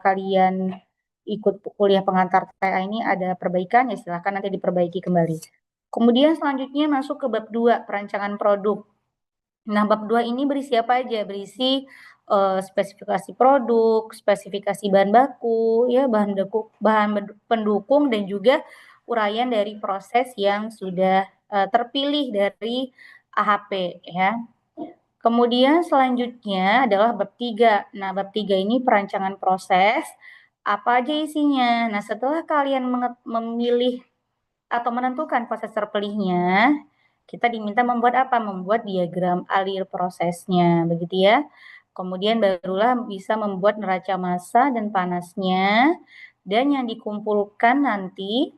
kalian ikut kuliah pengantar TA ini ada perbaikan, ya silahkan nanti diperbaiki kembali. Kemudian selanjutnya masuk ke bab 2, perancangan produk. Nah, bab 2 ini berisi apa aja? Berisi spesifikasi produk, spesifikasi bahan baku, ya bahan pendukung dan juga uraian dari proses yang sudah terpilih dari AHP ya. Kemudian selanjutnya adalah bab 3. Nah, bab 3 ini perancangan proses. Apa aja isinya? Nah, setelah kalian memilih atau menentukan proses terpilihnya, kita diminta membuat apa? Membuat diagram alir prosesnya, begitu ya. Kemudian barulah bisa membuat neraca massa dan panasnya, dan yang dikumpulkan nanti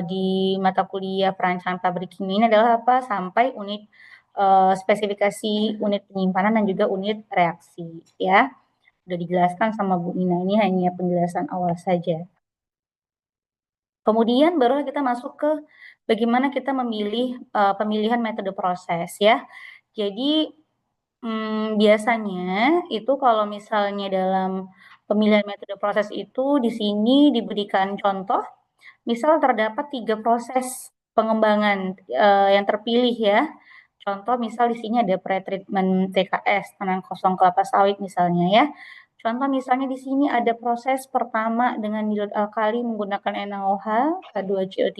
di mata kuliah perancangan pabrik kimia ini adalah apa? Sampai unit spesifikasi unit penyimpanan dan juga unit reaksi ya. Sudah dijelaskan sama Bu Ina, ini hanya penjelasan awal saja. Kemudian barulah kita masuk ke bagaimana kita memilih pemilihan metode proses ya. Jadi biasanya itu kalau misalnya dalam pemilihan metode proses itu di sini diberikan contoh, misal terdapat 3 proses pengembangan yang terpilih ya. Contoh misal di sini ada pretreatment TKS, tanah kosong kelapa sawit misalnya ya. Contoh misalnya di sini ada proses pertama dengan dilut alkali menggunakan NaOH, K2CO3.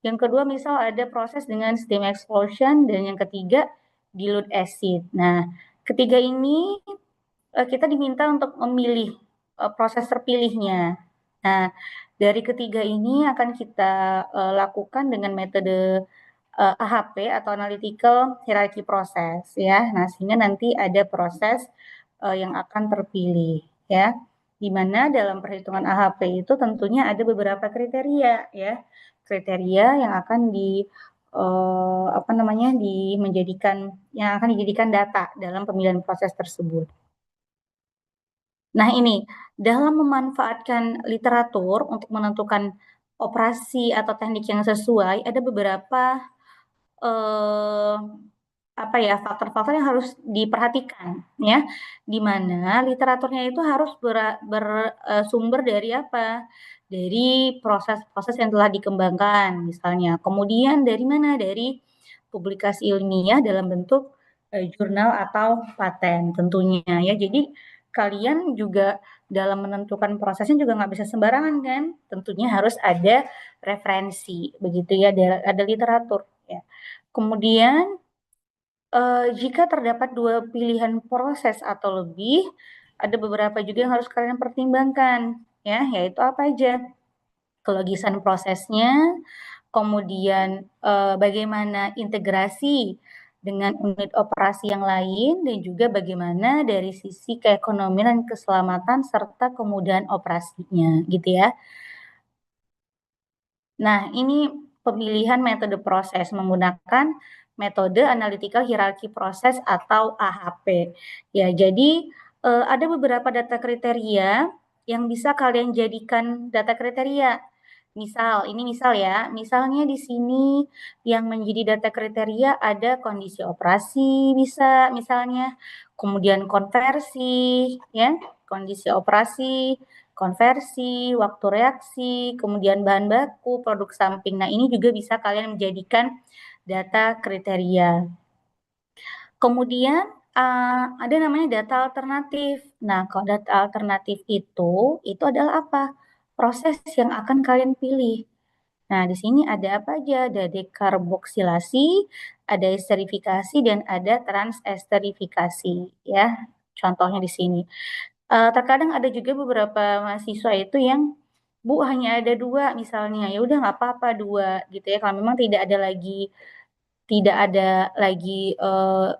Yang kedua misal ada proses dengan steam explosion dan yang ketiga dilute acid. Nah, ketiga ini kita diminta untuk memilih proses terpilihnya. Nah, dari ketiga ini akan kita lakukan dengan metode AHP atau Analytical Hierarchy Process ya. Nah, sehingga nanti ada proses yang akan terpilih ya. Di mana dalam perhitungan AHP itu tentunya ada beberapa kriteria ya. Kriteria yang akan yang akan dijadikan data dalam pemilihan proses tersebut. Nah, ini dalam memanfaatkan literatur untuk menentukan operasi atau teknik yang sesuai, ada beberapa faktor-faktor yang harus diperhatikan ya, di mana literaturnya itu harus bersumber dari apa? Dari proses-proses yang telah dikembangkan misalnya. Kemudian dari mana? Dari publikasi ilmiah dalam bentuk jurnal atau paten tentunya ya. Jadi kalian juga dalam menentukan prosesnya juga nggak bisa sembarangan kan? Tentunya harus ada referensi begitu ya, ada literatur ya. Kemudian jika terdapat 2 pilihan proses atau lebih, ada beberapa juga yang harus kalian pertimbangkan ya, yaitu apa aja? Kelogisan prosesnya, kemudian bagaimana integrasi dengan unit operasi yang lain, dan juga bagaimana dari sisi keekonomian dan keselamatan serta kemudahan operasinya, gitu ya. Nah, ini pemilihan metode proses menggunakan metode Analytical Hierarchy Process atau AHP. Ya, jadi ada beberapa data kriteria yang bisa kalian jadikan data kriteria. Misal ya, misalnya di sini yang menjadi data kriteria ada kondisi operasi bisa misalnya, kemudian konversi ya, kondisi operasi, konversi, waktu reaksi, kemudian bahan baku, produk samping. Nah, ini juga bisa kalian menjadikan data kriteria. Kemudian ada namanya data alternatif. Nah, kalau data alternatif itu adalah apa? Proses yang akan kalian pilih. Nah, di sini ada apa aja? Ada dekarboksilasi, ada esterifikasi, dan ada transesterifikasi ya. Contohnya di sini. Terkadang ada juga beberapa mahasiswa itu yang, "Bu, hanya ada 2 misalnya, ya udah nggak apa-apa 2 gitu ya, kalau memang tidak ada lagi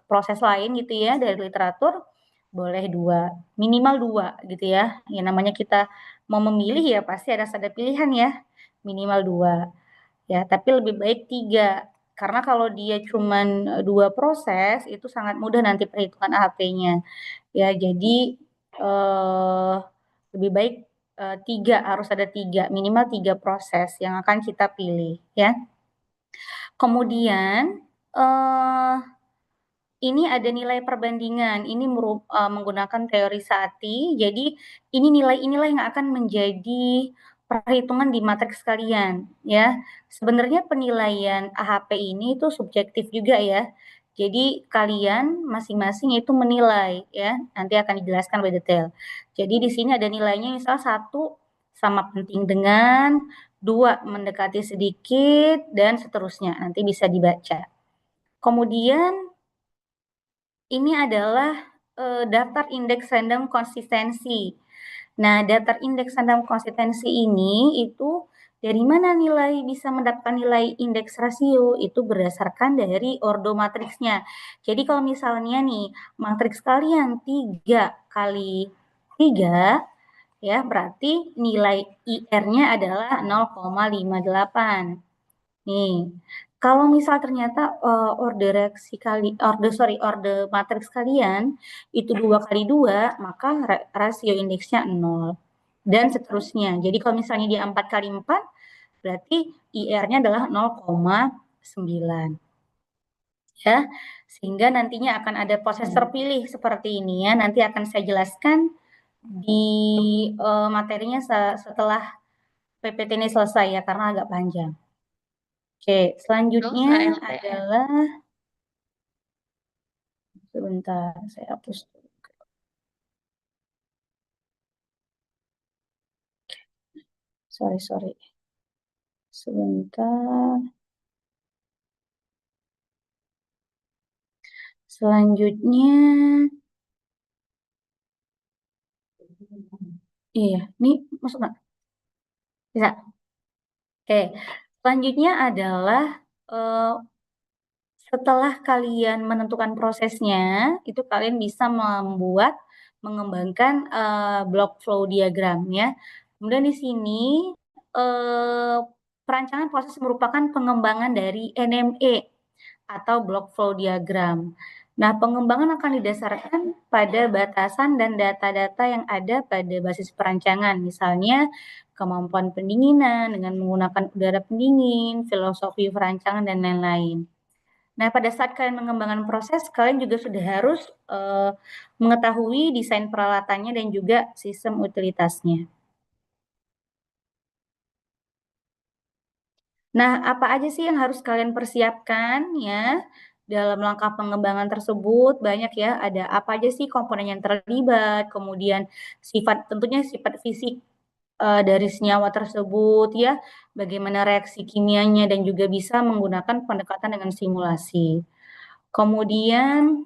proses lain gitu ya dari literatur, boleh 2, minimal 2 gitu ya. Ya namanya kita mau memilih ya pasti harus ada pilihan ya, minimal 2 ya, tapi lebih baik 3 karena kalau dia cuman 2 proses itu sangat mudah nanti perhitungan AHP-nya. Ya jadi, eee, lebih baik 3, harus ada 3, minimal 3 proses yang akan kita pilih ya. Kemudian, eee ini ada nilai perbandingan, ini menggunakan teori Saati, jadi ini nilai-nilai yang akan menjadi perhitungan di matriks kalian, ya. Sebenarnya penilaian AHP ini itu subjektif juga ya. Jadi kalian masing-masing itu menilai ya, nanti akan dijelaskan lebih detail. Jadi di sini ada nilainya misal 1 sama penting dengan, 2 mendekati sedikit, dan seterusnya, nanti bisa dibaca. Kemudian ini adalah, daftar indeks random konsistensi. Nah, daftar indeks random konsistensi ini itu dari mana nilai bisa mendapatkan nilai indeks rasio, itu berdasarkan dari ordo matriksnya. Jadi kalau misalnya nih, matriks kalian 3 kali 3, ya berarti nilai IR-nya adalah 0,58. Nih, kalau misal ternyata, orde matriks kalian itu 2 kali 2, maka rasio indeksnya 0, dan seterusnya. Jadi kalau misalnya dia 4 kali 4, berarti IR-nya adalah 0,9, ya. Sehingga nantinya akan ada proses terpilih seperti ini ya, nanti akan saya jelaskan di, materinya setelah PPT ini selesai ya, karena agak panjang. Oke, Terus selanjutnya ALTR. adalah sebentar, saya hapus dulu. Sorry. Sebentar. Selanjutnya, iya, ini masuk nggak? Bisa? Oke, selanjutnya adalah, setelah kalian menentukan prosesnya, itu kalian bisa mengembangkan, block flow diagram ya. Kemudian di sini, perancangan proses merupakan pengembangan dari NME atau block flow diagram. Nah, pengembangan akan didasarkan pada batasan dan data-data yang ada pada basis perancangan, misalnya kemampuan pendinginan dengan menggunakan udara pendingin, filosofi perancangan, dan lain-lain. Nah, pada saat kalian mengembangkan proses, kalian juga sudah harus, mengetahui desain peralatannya dan juga sistem utilitasnya. Nah, apa aja sih yang harus kalian persiapkan ya, dalam langkah pengembangan tersebut? Banyak ya, ada apa aja sih komponen yang terlibat, kemudian tentunya sifat fisik, dari senyawa tersebut ya, bagaimana reaksi kimianya, dan juga bisa menggunakan pendekatan dengan simulasi. Kemudian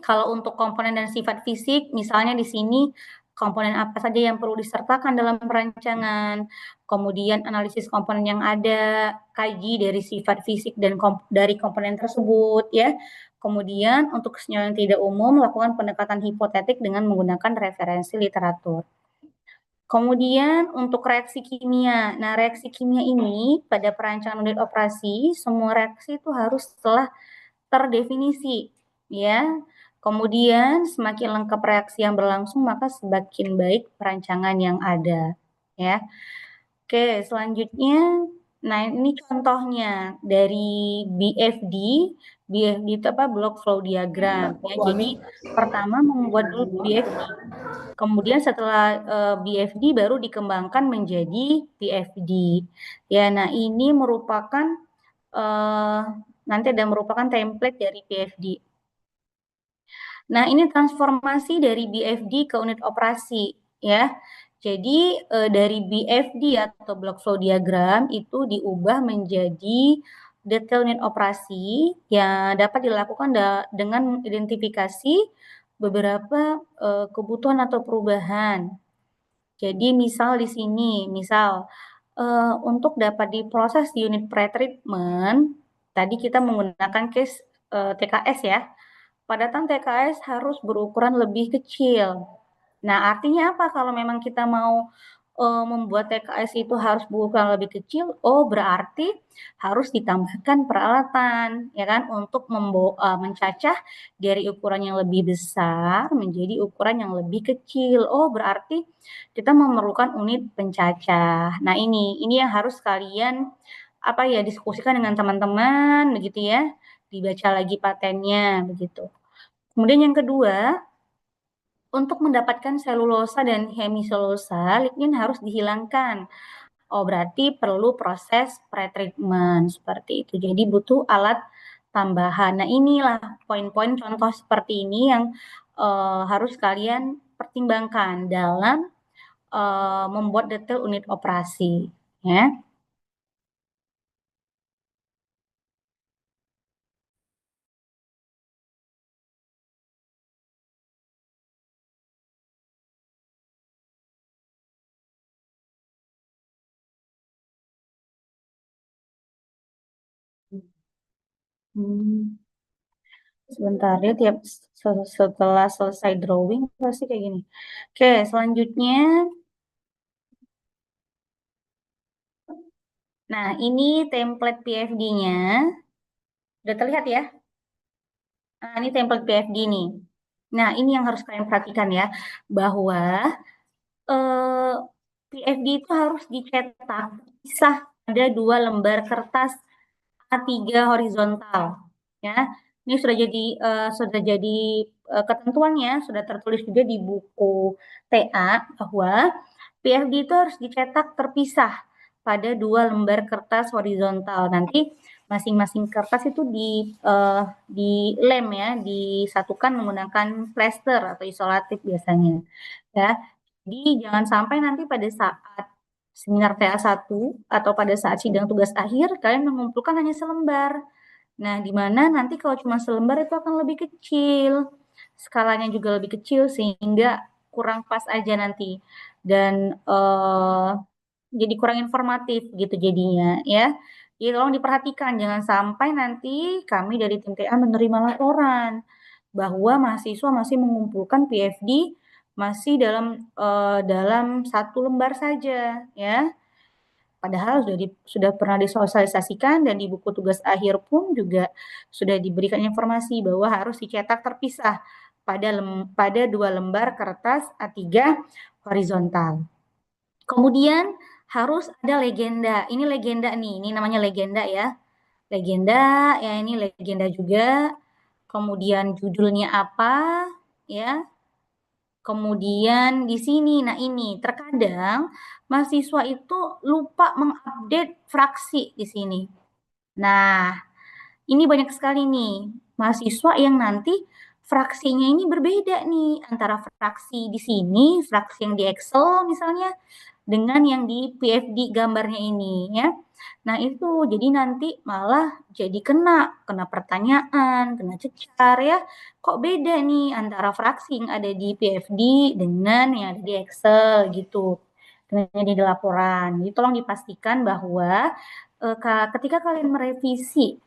kalau untuk komponen dan sifat fisik, misalnya di sini komponen apa saja yang perlu disertakan dalam perancangan, kemudian analisis komponen yang ada, kaji dari sifat fisik dan dari komponen tersebut ya. Kemudian untuk senyawa yang tidak umum, lakukan pendekatan hipotetik dengan menggunakan referensi literatur. Kemudian untuk reaksi kimia. Nah, reaksi kimia ini pada perancangan unit operasi, semua reaksi itu harus telah terdefinisi, ya. Kemudian semakin lengkap reaksi yang berlangsung, maka semakin baik perancangan yang ada, ya. Oke, selanjutnya, nah ini contohnya dari BFD. BFD itu apa? Block flow diagram, ya. Jadi pertama membuat dulu BFD. Kemudian setelah BFD baru dikembangkan menjadi PFD. Ya, nah ini merupakan nanti ada merupakan template dari BFD. Nah, ini transformasi dari BFD ke unit operasi ya. Jadi dari BFD atau block flow diagram itu diubah menjadi detail unit operasi yang dapat dilakukan dengan identifikasi beberapa kebutuhan atau perubahan. Jadi misal di sini, untuk dapat diproses di unit pretreatment, tadi kita menggunakan case TKS ya. Padatan TKS harus berukuran lebih kecil. Nah, artinya apa kalau memang kita mau membuat TKS itu harus berukuran lebih kecil? Oh, berarti harus ditambahkan peralatan, ya kan, untuk mencacah dari ukuran yang lebih besar menjadi ukuran yang lebih kecil. Oh, berarti kita memerlukan unit pencacah. Nah, ini yang harus kalian diskusikan dengan teman-teman begitu ya. dibaca lagi patennya, begitu. Kemudian yang kedua, untuk mendapatkan selulosa dan hemiselulosa, lignin harus dihilangkan. Oh, berarti perlu proses pretreatment seperti itu. Jadi butuh alat tambahan. Nah, inilah poin-poin contoh seperti ini yang harus kalian pertimbangkan dalam membuat detail unit operasi, ya. Hmm, sebentar ya, setelah selesai drawing pasti kayak gini. Oke, selanjutnya, nah ini template PFD-nya. Udah terlihat ya? Nah, ini template PFD nih. Nah, ini yang harus kalian perhatikan ya, bahwa eh, PFD itu harus dicetak pisah ada 2 lembar kertas A3 horizontal. Ya, ini sudah jadi ketentuannya, sudah tertulis juga di buku TA bahwa PFD itu harus dicetak terpisah pada 2 lembar kertas horizontal. Nanti masing-masing kertas itu dilem ya, disatukan menggunakan plester atau isolatif biasanya. Ya, jadi jangan sampai nanti pada saat seminar TA 1 atau pada saat sidang tugas akhir kalian mengumpulkan hanya selembar. Nah, di mana nanti kalau cuma selembar itu akan lebih kecil, skalanya juga lebih kecil sehingga kurang pas aja nanti dan jadi kurang informatif gitu jadinya ya. Jadi tolong diperhatikan jangan sampai nanti kami dari tim TA menerima laporan bahwa mahasiswa masih mengumpulkan PFD masih dalam 1 lembar saja ya. Padahal sudah pernah disosialisasikan dan di buku tugas akhir pun juga sudah diberikan informasi bahwa harus dicetak terpisah pada 2 lembar kertas A3 horizontal. Kemudian harus ada legenda. Ini legenda nih, ini namanya legenda ya. Legenda, ya ini legenda juga. Kemudian judulnya apa, ya. Kemudian di sini, nah ini terkadang mahasiswa itu lupa mengupdate fraksi di sini. Nah, ini banyak sekali nih mahasiswa yang nanti fraksinya ini berbeda nih antara fraksi di sini, fraksi yang di Excel misalnya dengan yang di PFD gambarnya ini ya. Nah, itu jadi nanti malah jadi kena pertanyaan, kena cecar ya. Kok beda nih antara fraksi yang ada di PFD dengan yang ada di Excel gitu. Dengan yang ada di laporan. Jadi tolong dipastikan bahwa ketika kalian merevisi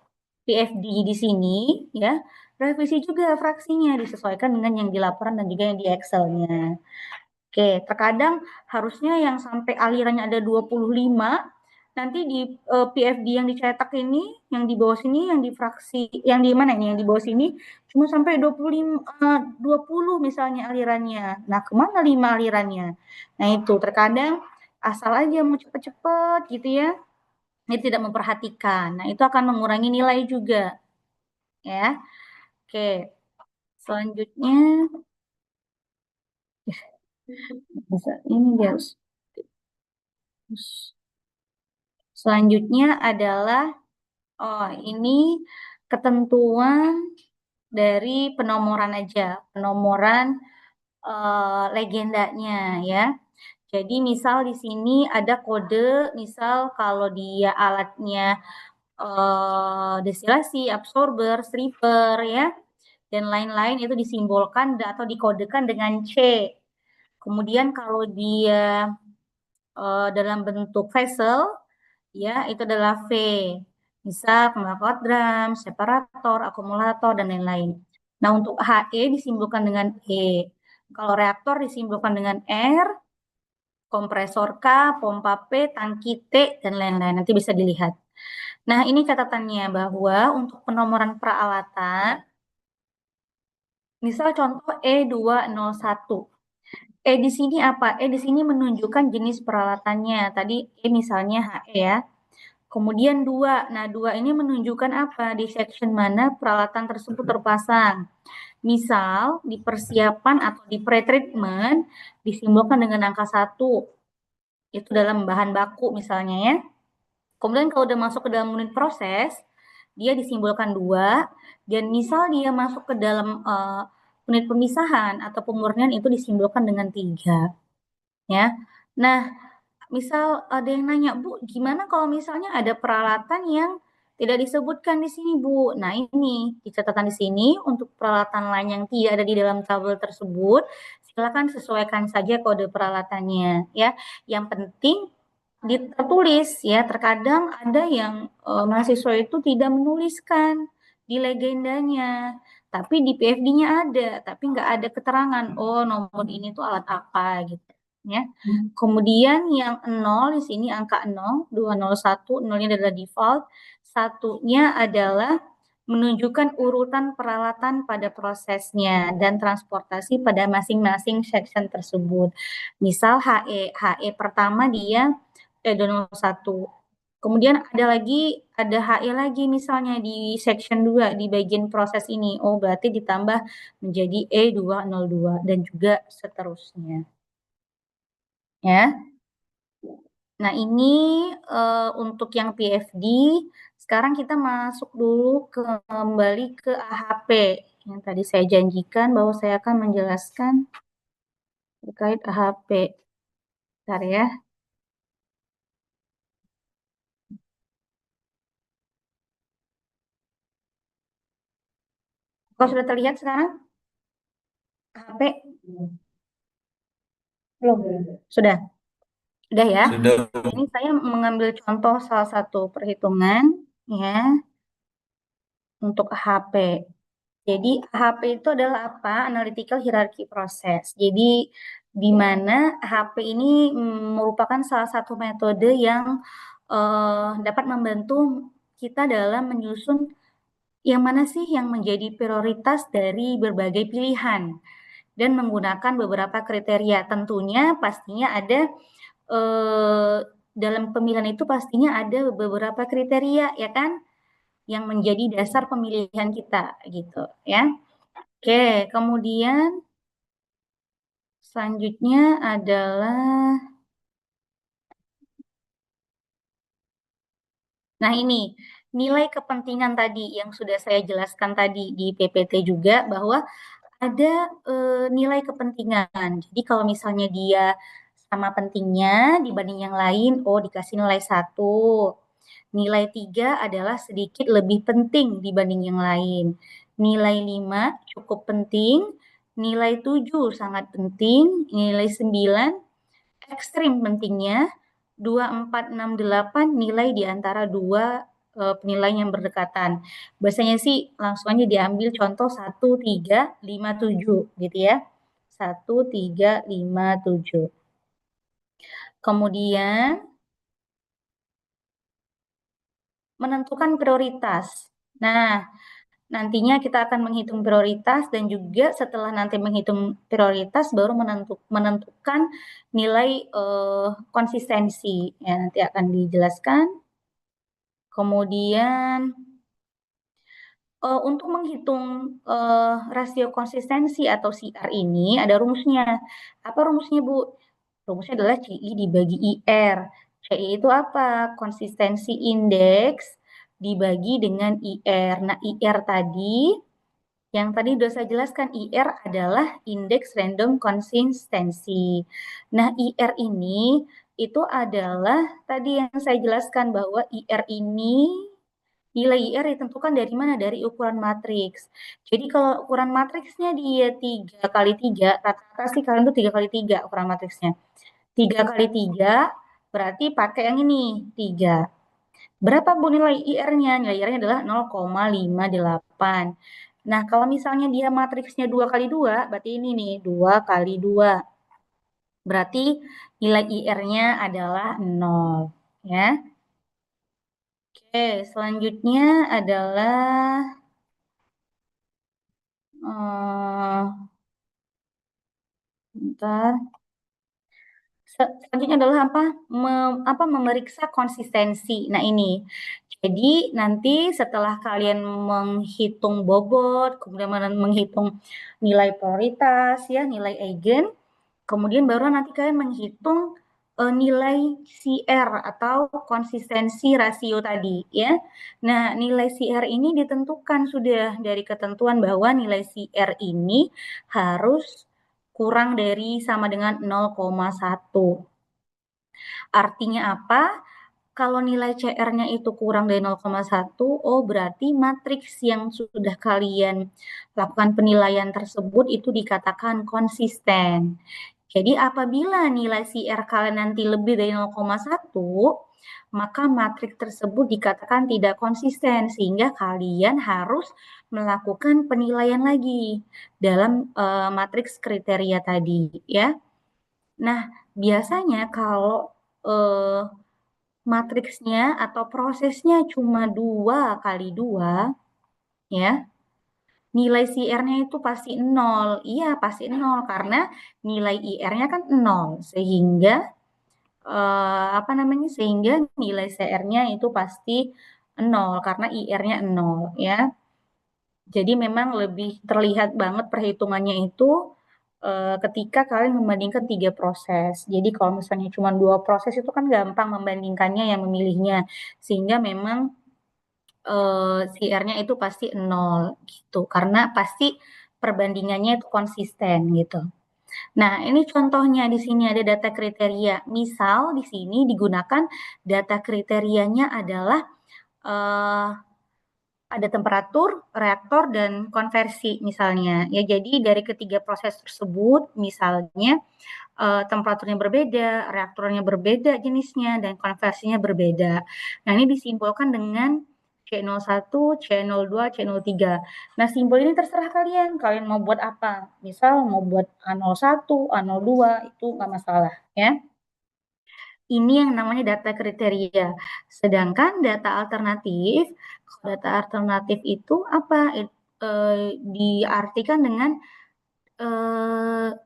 PFD di sini ya, revisi juga fraksinya disesuaikan dengan yang di laporan dan juga yang di Excel-nya. Oke, terkadang harusnya yang sampai alirannya ada 25, nanti di PFD yang dicetak ini, yang di bawah sini, yang di fraksi, yang di mana ini, yang di bawah sini, cuma sampai 20 misalnya alirannya. Nah, kemana 5 alirannya? Nah, itu terkadang asal aja mau cepet-cepet gitu ya, ini tidak memperhatikan. Nah, itu akan mengurangi nilai juga, ya. Oke, selanjutnya, bisa ini dia. Selanjutnya adalah ini ketentuan dari penomoran aja, penomoran legendanya ya. Jadi misal di sini ada kode, misal kalau dia alatnya destilasi, absorber, stripper ya, dan lain-lain itu disimbolkan atau dikodekan dengan C. Kemudian kalau dia dalam bentuk vessel, ya itu adalah V. Bisa knalpot drum, separator, akumulator, dan lain-lain. Nah, untuk HE disimbolkan dengan E. Kalau reaktor disimbolkan dengan R, kompresor K, pompa P, tangki T, dan lain-lain. Nanti bisa dilihat. Nah, ini catatannya bahwa untuk penomoran peralatan, misal contoh E201. E di sini apa? E di sini menunjukkan jenis peralatannya. Tadi E misalnya HE ya. Kemudian 2. Nah, 2 ini menunjukkan apa? Di section mana peralatan tersebut terpasang. Misal, di persiapan atau di pre-treatment disimbolkan dengan angka 1. Itu dalam bahan baku misalnya ya. Kemudian kalau udah masuk ke dalam unit proses, dia disimbolkan 2. Dan misal dia masuk ke dalam unit pemisahan atau pemurnian itu disimbolkan dengan 3. Ya. Nah, misal ada yang nanya, Bu, gimana kalau misalnya ada peralatan yang tidak disebutkan di sini, Bu? Nah, ini dicatatkan di sini untuk peralatan lain yang tidak ada di dalam tabel tersebut, silakan sesuaikan saja kode peralatannya, ya. Yang penting tertulis ya. Terkadang ada yang mahasiswa itu tidak menuliskan di legendanya, tapi di PFD-nya ada, tapi nggak ada keterangan, oh nomor ini tuh alat apa gitu ya. Kemudian yang 0 di sini angka 0, 201, 0-nya adalah default, satunya adalah menunjukkan urutan peralatan pada prosesnya dan transportasi pada masing-masing section tersebut. Misal HE pertama dia 201. Kemudian ada HE lagi misalnya di section 2 di bagian proses ini. Oh, berarti ditambah menjadi E202 dan juga seterusnya. Ya. Nah, ini untuk yang PFD. Sekarang kita masuk dulu kembali ke AHP yang tadi saya janjikan bahwa saya akan menjelaskan terkait AHP. Bentar ya. Kalau sudah terlihat sekarang AHP? Belum. Sudah. Sudah ya. Sudah. Ini saya mengambil contoh salah satu perhitungan ya untuk AHP. Jadi AHP itu adalah apa? Analytical Hierarchy Process. Jadi di mana AHP ini merupakan salah satu metode yang dapat membantu kita dalam menyusun yang mana sih yang menjadi prioritas dari berbagai pilihan dan menggunakan beberapa kriteria. Tentunya pastinya ada dalam pemilihan itu pastinya ada beberapa kriteria ya kan yang menjadi dasar pemilihan kita gitu ya. Oke, kemudian selanjutnya adalah nah ini nilai kepentingan tadi yang sudah saya jelaskan tadi di PPT juga bahwa ada nilai kepentingan. Jadi kalau misalnya dia sama pentingnya dibanding yang lain, oh dikasih nilai 1. Nilai 3 adalah sedikit lebih penting dibanding yang lain. Nilai 5 cukup penting, nilai 7 sangat penting, nilai 9 ekstrim pentingnya, 2, 4, 6, 8 nilai di antara dua penilaian yang berdekatan. Biasanya sih langsung aja diambil contoh 1, 3, 5, 7 gitu ya. 1, 3, 5, 7. Kemudian menentukan prioritas. Nah, nantinya kita akan menghitung prioritas dan juga setelah nanti menghitung prioritas baru menentukan nilai konsistensi. Ya, nanti akan dijelaskan. Kemudian untuk menghitung rasio konsistensi atau CR ini ada rumusnya. Apa rumusnya, Bu? Rumusnya adalah CI dibagi IR. CI itu apa? Konsistensi indeks dibagi dengan IR. Nah, IR tadi yang tadi sudah saya jelaskan, IR adalah indeks random konsistensi. Nah, IR ini itu adalah tadi yang saya jelaskan bahwa IR ini nilai IR ditentukan dari mana? Dari ukuran matriks. Jadi kalau ukuran matriksnya dia 3 kali 3, rata-rata sih kalian tuh 3 kali 3 ukuran matriksnya. 3 kali 3 berarti pakai yang ini, 3. Berapa Bu nilai IR-nya? Nilai IR-nya adalah 0,58. Nah, kalau misalnya dia matriksnya 2 kali 2, berarti ini nih, 2 kali 2. Berarti nilai IR-nya adalah 0. Ya. Oke, selanjutnya adalah bentar. Selanjutnya adalah memeriksa konsistensi. Nah ini, jadi nanti setelah kalian menghitung bobot, kemudian menghitung nilai prioritas ya, nilai eigen, kemudian baru nanti kalian menghitung nilai CR atau konsistensi rasio tadi ya. Nah, nilai CR ini ditentukan sudah dari ketentuan bahwa nilai CR ini harus kurang dari sama dengan 0,1. Artinya apa? Kalau nilai CR-nya itu kurang dari 0,1, oh berarti matriks yang sudah kalian lakukan penilaian tersebut itu dikatakan konsisten. Jadi apabila nilai CR kalian nanti lebih dari 0,1, maka matriks tersebut dikatakan tidak konsisten sehingga kalian harus melakukan penilaian lagi dalam matriks kriteria tadi ya. Nah, biasanya kalau matriksnya atau prosesnya cuma 2 kali 2 ya, nilai CR-nya itu pasti 0. Iya, pasti 0 karena nilai IR-nya kan 0 sehingga sehingga nilai CR-nya itu pasti 0 karena IR-nya 0 ya. Jadi memang lebih terlihat banget perhitungannya itu ketika kalian membandingkan 3 proses. Jadi kalau misalnya cuma 2 proses itu kan gampang membandingkannya yang memilihnya. Sehingga memang CR-nya itu pasti 0 gitu, karena pasti perbandingannya itu konsisten gitu. Nah, ini contohnya di sini ada data kriteria. Misal di sini digunakan data kriterianya adalah eee, ada temperatur, reaktor, dan konversi misalnya. Ya, jadi dari ketiga proses tersebut misalnya temperaturnya berbeda, reaktornya berbeda jenisnya, dan konversinya berbeda. Nah, ini disimpulkan dengan C01, C02, C03. Nah, simbol ini terserah kalian. Kalian mau buat apa? Misal mau buat A01, A02, itu nggak masalah ya. Ini yang namanya data kriteria. Sedangkan data alternatif itu apa? Diartikan dengan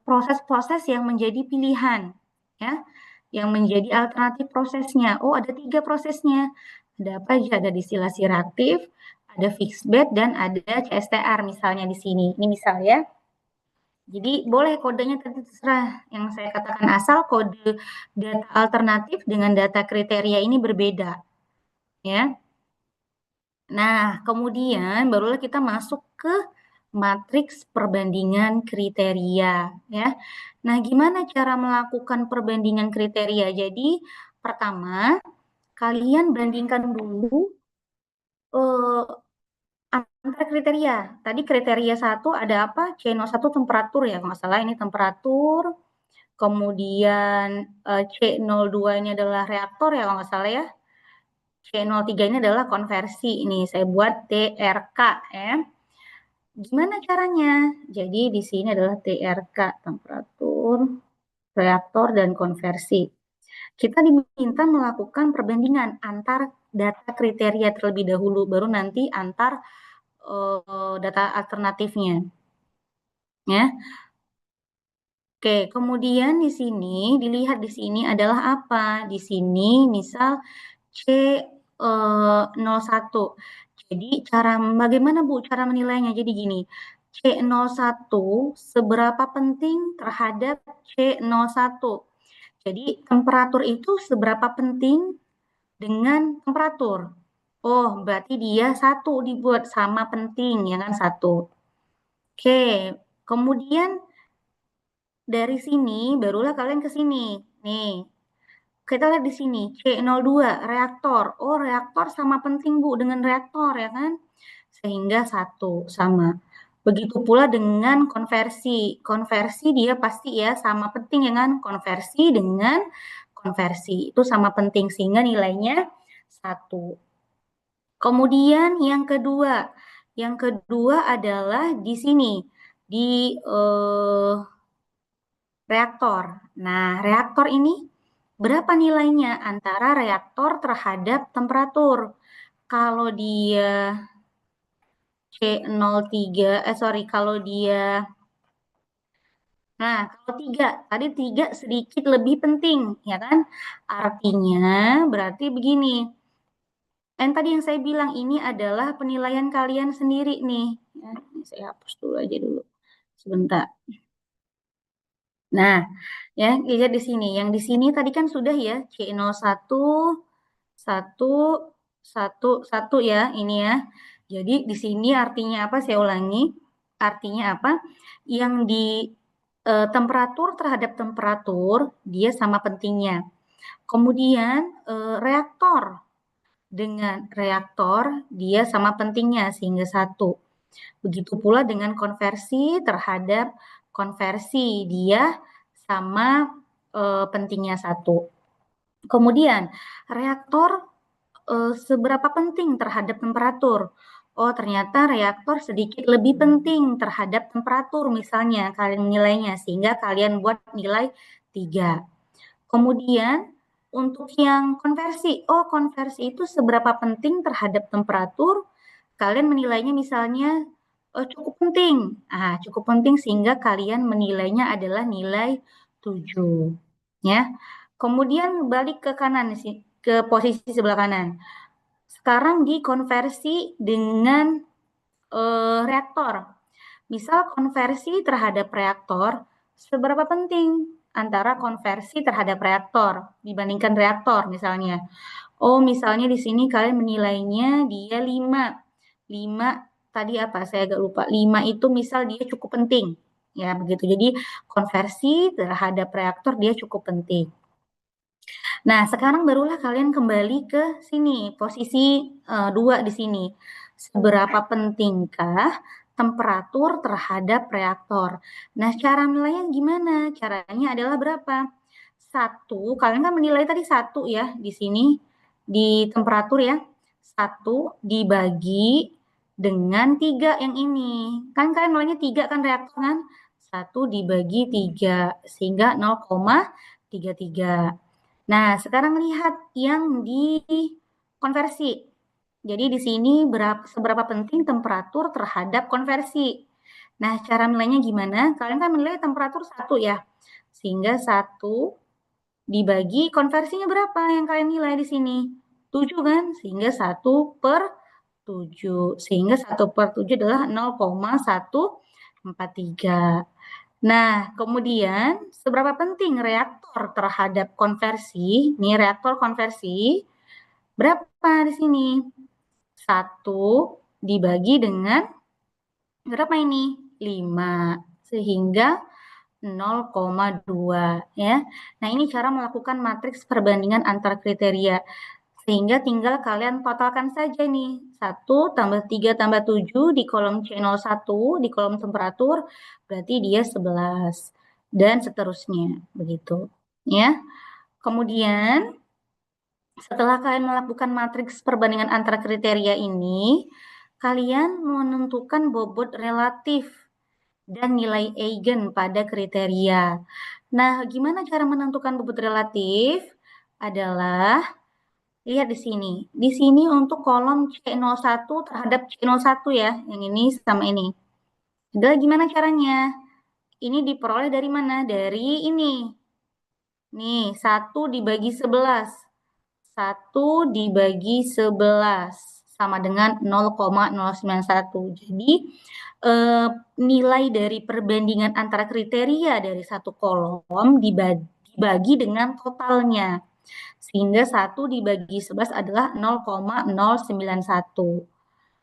proses-proses yang menjadi pilihan, ya, yang menjadi alternatif prosesnya. Oh, ada 3 prosesnya. Ada apa aja? Ada distilasi reaktif, ada fixed bed, dan ada CSTR misalnya di sini. Ini misal ya. Jadi boleh kodenya tadi terserah yang saya katakan, asal kode data alternatif dengan data kriteria ini berbeda, ya. Nah, kemudian barulah kita masuk ke matriks perbandingan kriteria, ya. Nah, gimana cara melakukan perbandingan kriteria? Jadi, pertama, kalian bandingkan dulu eh, antara kriteria. Tadi kriteria 1 ada apa? C01 temperatur ya, kalau nggak salah ini temperatur. Kemudian C02 ini adalah reaktor ya, kalau nggak salah ya. C03 ini adalah konversi. Ini saya buat TRK ya. Gimana caranya? Jadi di sini adalah TRK, temperatur, reaktor, dan konversi. Kita diminta melakukan perbandingan antar data kriteria terlebih dahulu, baru nanti antar data alternatifnya. Ya. Oke, kemudian di sini dilihat di sini adalah apa? Di sini misal C01. Jadi bagaimana Bu cara menilainya? Jadi gini, C01 seberapa penting terhadap C01. Jadi temperatur itu seberapa penting dengan temperatur. Oh, berarti dia 1 dibuat sama penting ya kan 1. Oke, kemudian dari sini barulah kalian ke sini. Nih, kita lihat di sini, C02, reaktor. Oh, reaktor sama penting, Bu, dengan reaktor, ya kan? Sehingga 1, sama. Begitu pula dengan konversi. Konversi dia pasti ya sama penting ya kan? Konversi dengan konversi. Itu sama penting, sehingga nilainya 1. Kemudian yang kedua adalah di sini, di reaktor. Nah, reaktor ini berapa nilainya antara reaktor terhadap temperatur? Kalau dia kalau dia Nah, kalau 3, tadi 3 sedikit lebih penting, ya kan? Artinya berarti begini, tadi yang saya bilang ini adalah penilaian kalian sendiri nih, ya. Saya hapus dulu aja dulu, sebentar. Nah, ya, lihat di sini, yang di sini tadi kan sudah ya, C01, 1, 1, 1 ya, ini ya. Jadi di sini artinya apa? Saya ulangi, artinya apa? Yang di temperatur terhadap temperatur, dia sama pentingnya. Kemudian reaktor dengan reaktor, dia sama pentingnya sehingga 1. Begitu pula dengan konversi terhadap konversi, dia sama pentingnya 1. Kemudian reaktor seberapa penting terhadap temperatur? Oh, ternyata reaktor sedikit lebih penting terhadap temperatur misalnya kalian menilainya sehingga kalian buat nilai 3. Kemudian untuk yang konversi, oh konversi itu seberapa penting terhadap temperatur? Kalian menilainya misalnya cukup penting. Cukup penting sehingga kalian menilainya adalah nilai 7. Ya. Kemudian balik ke kanan sih, ke posisi sebelah kanan. Sekarang dikonversi dengan reaktor. Misal konversi terhadap reaktor, seberapa penting antara konversi terhadap reaktor dibandingkan reaktor misalnya. Oh, misalnya di sini kalian menilainya dia 5. 5 tadi apa? Saya agak lupa. 5 itu misal dia cukup penting. Ya, begitu. Jadi konversi terhadap reaktor dia cukup penting. Nah, sekarang barulah kalian kembali ke sini, posisi 2 di sini. Seberapa pentingkah temperatur terhadap reaktor? Nah, cara nilainya gimana? Caranya adalah berapa? 1, kalian kan menilai tadi 1 ya di sini, di temperatur ya. 1 dibagi dengan 3 yang ini. Kan kalian nilainya 3 kan reaktor kan? 1 dibagi 3, sehingga 0,33. Nah, sekarang lihat yang di konversi. Jadi di sini seberapa penting temperatur terhadap konversi. Nah, cara nilainya gimana? Kalian kan menilai temperatur 1 ya. Sehingga 1 dibagi konversinya berapa yang kalian nilai di sini? 7 kan? Sehingga 1/7. Sehingga 1/7 adalah 0,143. Nah, kemudian seberapa penting reaktor terhadap konversi? Ini reaktor konversi berapa di sini? 1 dibagi dengan berapa ini? 5. Sehingga 0,2 ya. Nah, ini cara melakukan matriks perbandingan antar kriteria. Sehingga tinggal kalian totalkan saja nih. 1 tambah 3 tambah 7 di kolom C01 di kolom temperatur berarti dia 11 dan seterusnya begitu ya. Kemudian setelah kalian melakukan matriks perbandingan antara kriteria ini, kalian menentukan bobot relatif dan nilai eigen pada kriteria. Nah, gimana cara menentukan bobot relatif? Adalah lihat di sini. Di sini untuk kolom C01 terhadap C01 ya, yang ini sama ini. Adalah gimana caranya? Ini diperoleh dari mana? Dari ini. Nih, 1 dibagi 11. 1 dibagi 11 sama dengan 0,091. Jadi nilai dari perbandingan antara kriteria dari satu kolom dibagi dengan totalnya. Sehingga 1 dibagi 11 adalah 0,091.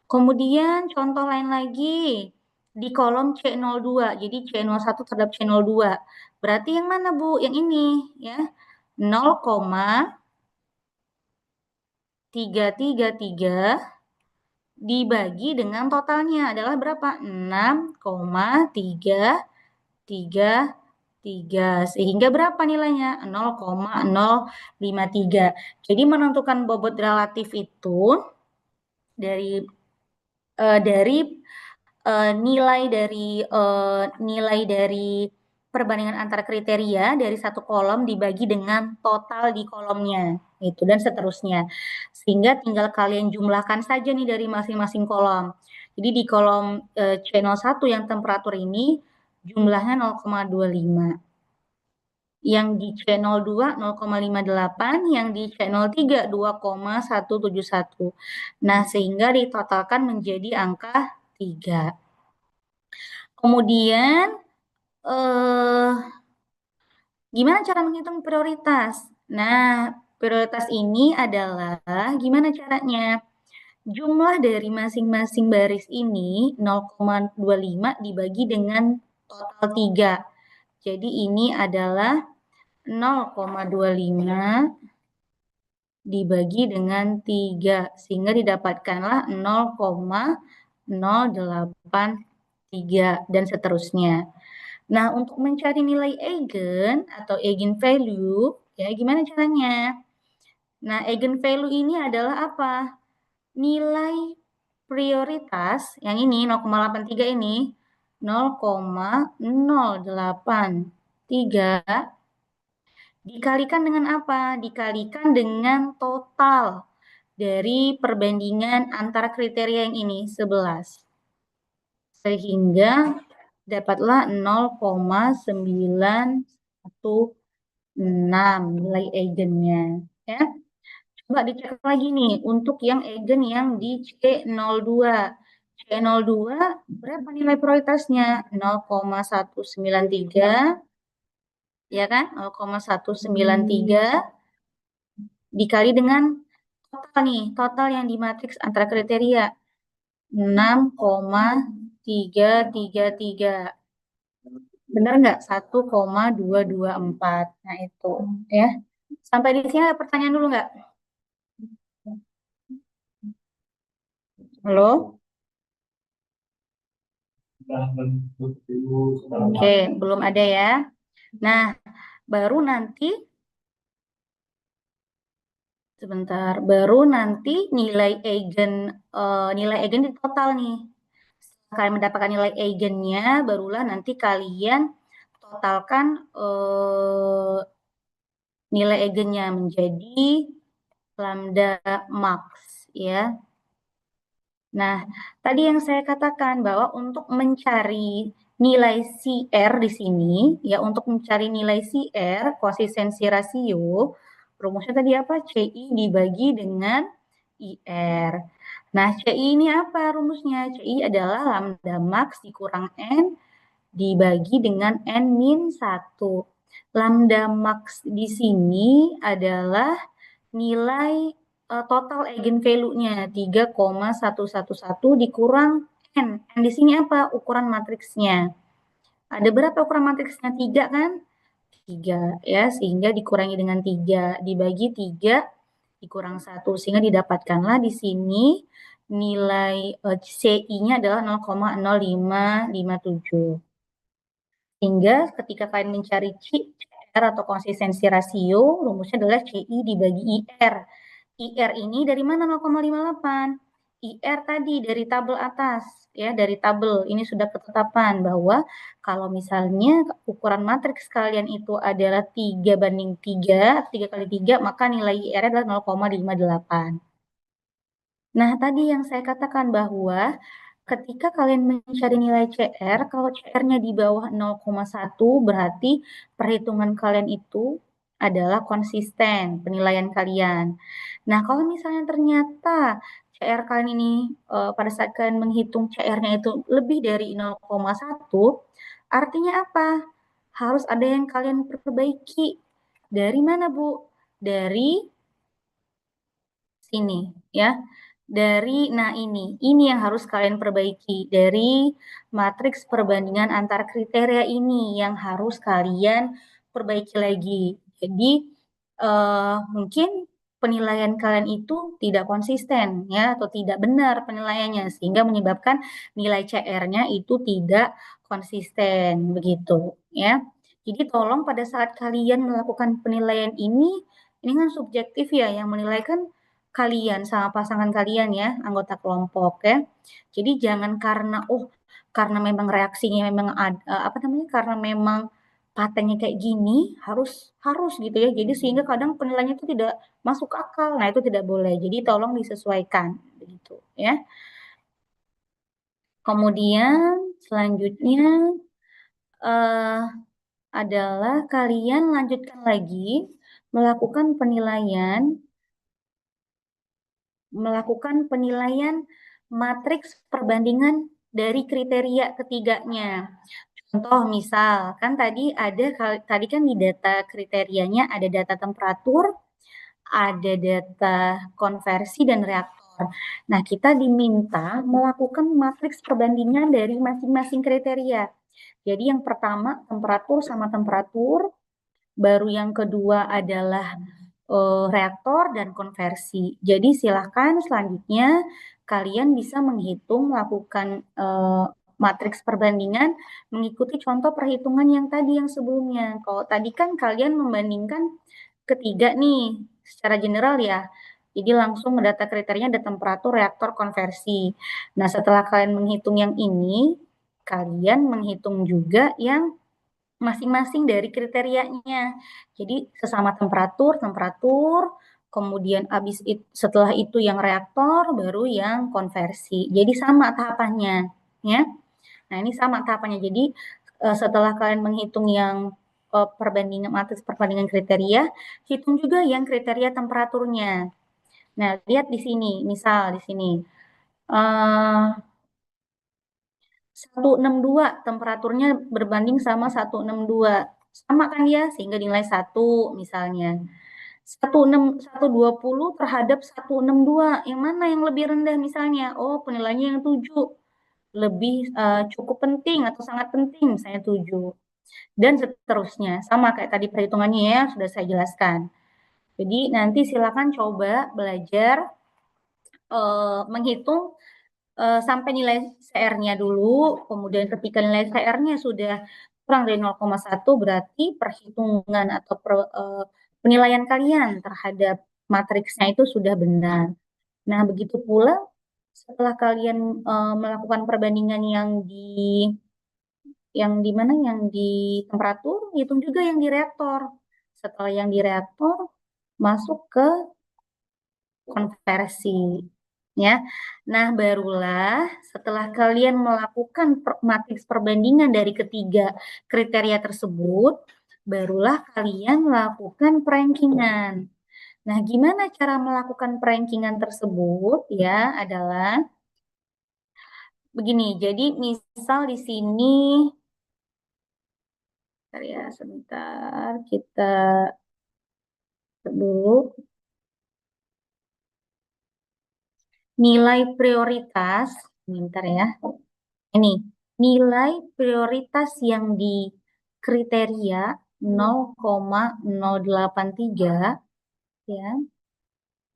Kemudian contoh lain lagi, di kolom C02, jadi C01 terhadap C02. Berarti yang mana Bu? Yang ini ya, 0,333 dibagi dengan totalnya adalah berapa? 6,333. Sehingga berapa nilainya? 0,053. Jadi menentukan bobot relatif itu dari nilai dari perbandingan antara kriteria dari satu kolom dibagi dengan total di kolomnya, itu dan seterusnya. Sehingga tinggal kalian jumlahkan saja nih dari masing-masing kolom. Jadi di kolom C01 yang temperatur ini jumlahnya 0,25. Yang di C02 0,58, yang di C03 2,171. Nah, sehingga ditotalkan menjadi angka 3. Kemudian eh gimana cara menghitung prioritas? Nah, prioritas ini adalah gimana caranya? Jumlah dari masing-masing baris ini 0,25 dibagi dengan total 3. Jadi ini adalah 0,25 dibagi dengan 3, sehingga didapatkanlah 0,083 dan seterusnya. Nah, untuk mencari nilai eigen atau eigenvalue, ya gimana caranya? Nah, eigenvalue ini adalah apa? Nilai prioritas yang ini 0,83 ini 0,083 dikalikan dengan apa? Dikalikan dengan total dari perbandingan antara kriteria yang ini 11. Sehingga dapatlah 0,916 nilai eigennya, ya. Coba dicek lagi nih untuk yang eigen yang di C02. C02 berapa nilai prioritasnya? 0,193, ya kan? 0,193 dikali dengan total nih, total yang di matriks antara kriteria 6,333. Benar nggak? 1,224. Nah, itu ya. Sampai di sini ada pertanyaan dulu nggak? Halo? Oke, belum ada ya. Nah, baru nanti sebentar, baru nanti nilai eigen di total nih. Setelah kalian mendapatkan nilai eigennya, barulah nanti kalian totalkan nilai eigennya menjadi lambda max, ya. Nah, tadi yang saya katakan bahwa untuk mencari nilai CR di sini, ya untuk mencari nilai CR, konsistensi rasio, rumusnya tadi apa? CI dibagi dengan IR. Nah, CI ini apa rumusnya? CI adalah lambda max dikurang N dibagi dengan N min 1. Lambda max di sini adalah nilai total eigenvalue-nya 3,111 dikurang N. N di sini apa? Ukuran matriksnya. Ada berapa ukuran matriksnya? 3 kan? 3 ya, sehingga dikurangi dengan 3 dibagi 3 dikurang 1 sehingga didapatkanlah di sini nilai CI-nya adalah 0,0557. Sehingga ketika kalian mencari CR atau konsistensi rasio, rumusnya adalah CI dibagi IR. IR ini dari mana 0,58? IR tadi dari tabel atas, ya dari tabel. Ini sudah ketetapan bahwa kalau misalnya ukuran matriks kalian itu adalah 3:3, 3 kali 3, maka nilai IR adalah 0,58. Nah, tadi yang saya katakan bahwa ketika kalian mencari nilai CR, kalau CR-nya di bawah 0,1 berarti perhitungan kalian itu adalah konsisten penilaian kalian. Nah, kalau misalnya ternyata CR kalian ini pada saat kalian menghitung CR-nya itu lebih dari 0,1, artinya apa? Harus ada yang kalian perbaiki. Dari mana, Bu? Dari sini, ya. Nah ini yang harus kalian perbaiki dari matriks perbandingan antar kriteria ini yang harus kalian perbaiki lagi. Jadi mungkin penilaian kalian itu tidak konsisten ya atau tidak benar penilaiannya sehingga menyebabkan nilai CR-nya itu tidak konsisten begitu ya. Jadi tolong pada saat kalian melakukan penilaian ini kan subjektif ya, yang menilai kan kalian sama pasangan kalian ya, anggota kelompok ya. Jadi jangan karena memang reaksinya memang karena memang patennya kayak gini harus gitu ya. Jadi sehingga kadang penilaiannya itu tidak masuk akal. Nah, itu tidak boleh. Jadi tolong disesuaikan begitu ya. Kemudian selanjutnya uh, adalah kalian lanjutkan lagi melakukan penilaian matriks perbandingan dari kriteria ketiganya. Contoh misal, kan tadi kan di data kriterianya ada data temperatur, ada data konversi dan reaktor. Nah, kita diminta melakukan matriks perbandingan dari masing-masing kriteria. Jadi yang pertama temperatur sama temperatur, baru yang kedua adalah reaktor dan konversi. Jadi silahkan selanjutnya kalian bisa melakukan matriks perbandingan mengikuti contoh perhitungan yang tadi yang sebelumnya. Kalau tadi kan kalian membandingkan ketiga nih secara general ya. Jadi langsung data kriterianya ada temperatur, reaktor, konversi. Nah, setelah kalian menghitung yang ini, kalian menghitung juga yang masing-masing dari kriterianya. Jadi sesama temperatur, kemudian setelah itu yang reaktor, baru yang konversi. Jadi sama tahapannya, ya. Nah, ini sama tahapannya. Jadi setelah kalian menghitung yang matriks perbandingan kriteria, hitung juga yang kriteria temperaturnya. Nah, lihat di sini, misal di sini. 162 temperaturnya berbanding sama 162. Sama kan ya, sehingga nilai 1 misalnya. 120 terhadap 162, yang mana yang lebih rendah misalnya? Oh, penilaiannya yang 7. Lebih cukup penting atau sangat penting misalnya 7. Dan seterusnya. Sama kayak tadi perhitungannya ya, sudah saya jelaskan. Jadi nanti silakan coba belajar menghitung sampai nilai CR-nya dulu, kemudian ketika nilai CR-nya sudah kurang dari 0,1 berarti perhitungan atau penilaian kalian terhadap matriksnya itu sudah benar. Nah, begitu pula setelah kalian melakukan perbandingan yang di temperatur, hitung juga yang di reaktor. Setelah yang di reaktor masuk ke konversi, ya. Nah, barulah setelah kalian melakukan matriks perbandingan dari ketiga kriteria tersebut, barulah kalian melakukan perankingan. Nah, gimana cara melakukan perankingan tersebut? Ya, adalah begini. Jadi, misal di sini, sebentar kita dulu. Nilai prioritas, bentar ya. Ini nilai prioritas yang di kriteria 0,083 ya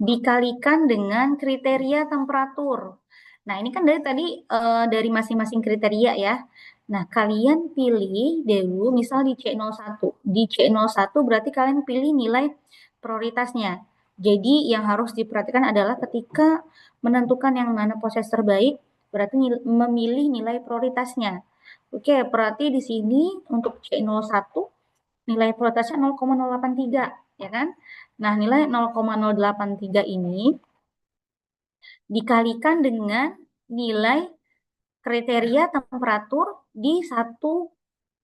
dikalikan dengan kriteria temperatur. Nah, ini kan dari tadi dari masing-masing kriteria ya. Nah, kalian pilih dulu misal di C01. Di C01 berarti kalian pilih nilai prioritasnya. Jadi yang harus diperhatikan adalah ketika menentukan yang mana proses terbaik, berarti memilih nilai prioritasnya. Oke, berarti di sini untuk C01 nilai prioritasnya 0,083, ya kan? Nah, nilai 0,083 ini dikalikan dengan nilai kriteria temperatur di 162.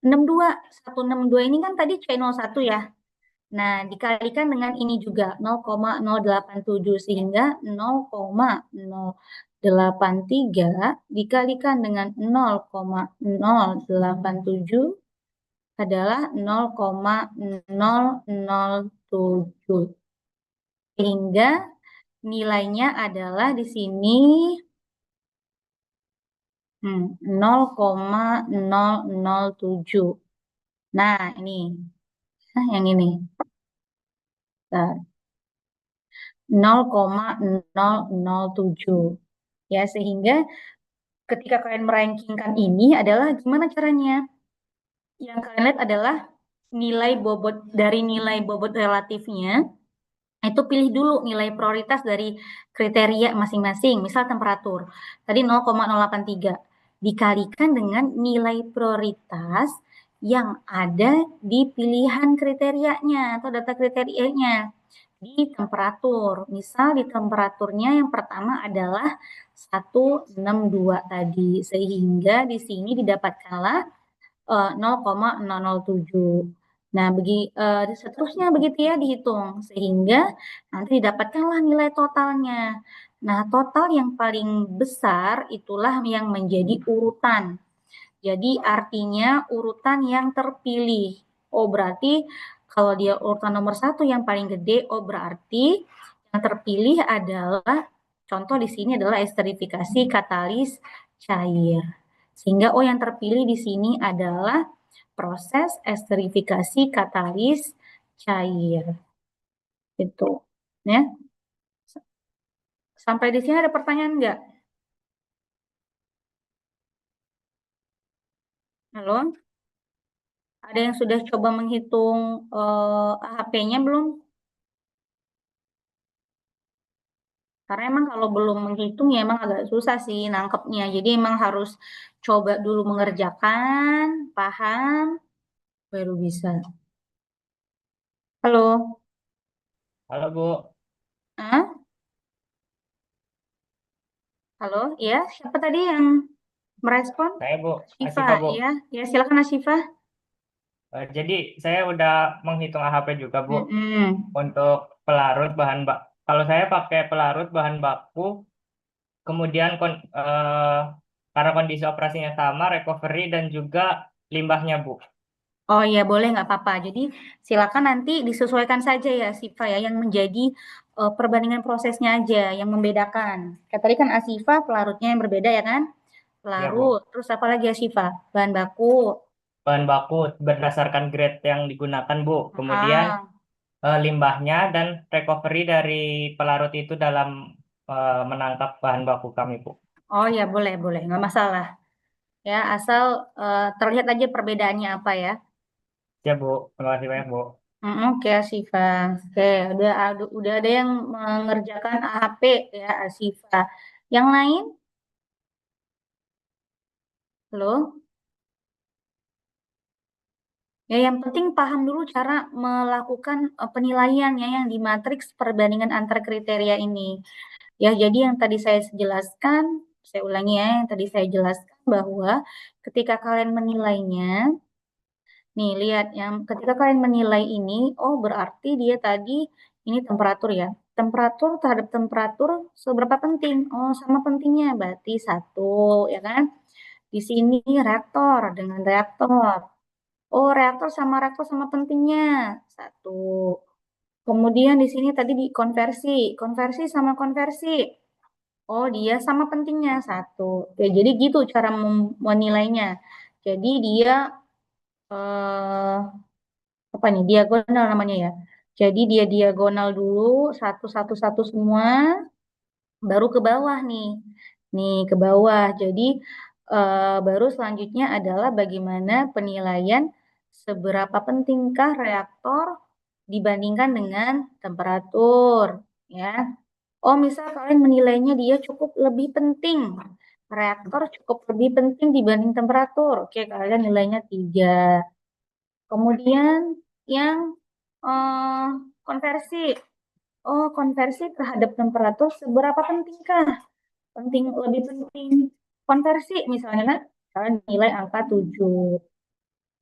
162 ini kan tadi C01 ya. Nah, dikalikan dengan ini juga 0,087 sehingga 0,083 dikalikan dengan 0,087 adalah 0,007. Sehingga nilainya adalah di sini 0,007. Nah, ini. Nah, yang ini. 0,007. Ya, sehingga ketika kalian merankingkan ini adalah gimana caranya? Yang kalian lihat adalah nilai bobot relatifnya. Itu pilih dulu nilai prioritas dari kriteria masing-masing, misal temperatur. Tadi 0,083 dikalikan dengan nilai prioritas yang ada di pilihan kriterianya atau data kriterianya di temperatur. Misal di temperaturnya yang pertama adalah 162 tadi, sehingga di sini didapatkanlah 0,007. Nah, seterusnya begitu ya dihitung sehingga nanti didapatkanlah nilai totalnya. Nah, total yang paling besar itulah yang menjadi urutan. Jadi artinya urutan yang terpilih. Oh, berarti kalau dia urutan nomor 1 yang paling gede, oh berarti yang terpilih adalah, contoh di sini adalah esterifikasi katalis cair. Sehingga oh yang terpilih di sini adalah proses esterifikasi katalis cair. Itu. Ya. Sampai di sini ada pertanyaan enggak? Halo? Ada yang sudah coba menghitung AHP-nya belum? Karena emang kalau belum menghitung ya emang agak susah sih nangkepnya. Jadi emang harus coba dulu mengerjakan, paham, baru bisa. Halo? Halo Bu, Hah? Halo? Ya, siapa tadi yang merespon? saya Bu, Asyifa, Asifa Bu. ya. Ya, silakan Asyifa. Jadi saya udah menghitung AHP juga Bu Mm-mm. untuk pelarut bahan bak. Kalau saya pakai pelarut bahan baku, kemudian karena kondisi operasinya sama, recovery dan juga limbahnya Bu. Oh iya, boleh nggak apa-apa. Jadi silakan nanti disesuaikan saja ya, Sifa ya, yang menjadi perbandingan prosesnya aja, yang membedakan. Kayak tadi kan Asifa pelarutnya yang berbeda ya kan? Ya Bu, Pelarut, terus apa lagi ya Sifa? Bahan baku. bahan baku berdasarkan grade yang digunakan Bu. Kemudian Ah, limbahnya dan recovery dari pelarut itu dalam menangkap bahan baku kami Bu. oh ya boleh boleh, nggak masalah. Ya asal terlihat aja perbedaannya apa ya. Ya Bu, terima kasih banyak Bu. Oke Asifa. Oke, udah ada yang mengerjakan AHP ya Asifa. Yang lain? Loh? Ya, yang penting paham dulu cara melakukan penilaian ya yang di matriks perbandingan antar kriteria ini. Ya, jadi yang tadi saya jelaskan, saya ulangi ya, yang tadi saya jelaskan bahwa ketika kalian menilainya, nih lihat yang ketika kalian menilai ini, oh berarti dia tadi ini temperatur ya. Temperatur terhadap temperatur seberapa penting? Oh, sama pentingnya, berarti satu, ya kan? Di sini reaktor dengan reaktor. Oh, reaktor sama pentingnya. Satu. Kemudian di sini tadi di konversi. Konversi sama konversi. Oh, dia sama pentingnya. Satu. Oke, jadi gitu cara menilainya. Jadi dia eh, apa nih? Diagonal namanya ya. Jadi dia diagonal dulu satu semua, baru ke bawah nih. Nih ke bawah. Jadi baru selanjutnya adalah bagaimana penilaian seberapa pentingkah reaktor dibandingkan dengan temperatur, ya. Oh, misal kalian menilainya dia cukup lebih penting. Reaktor cukup lebih penting dibanding temperatur. Oke, kalian nilainya 3. Kemudian yang eh, konversi. Oh, konversi terhadap temperatur seberapa pentingkah? Lebih penting konversi misalnya, nah, kalian nilai angka 7.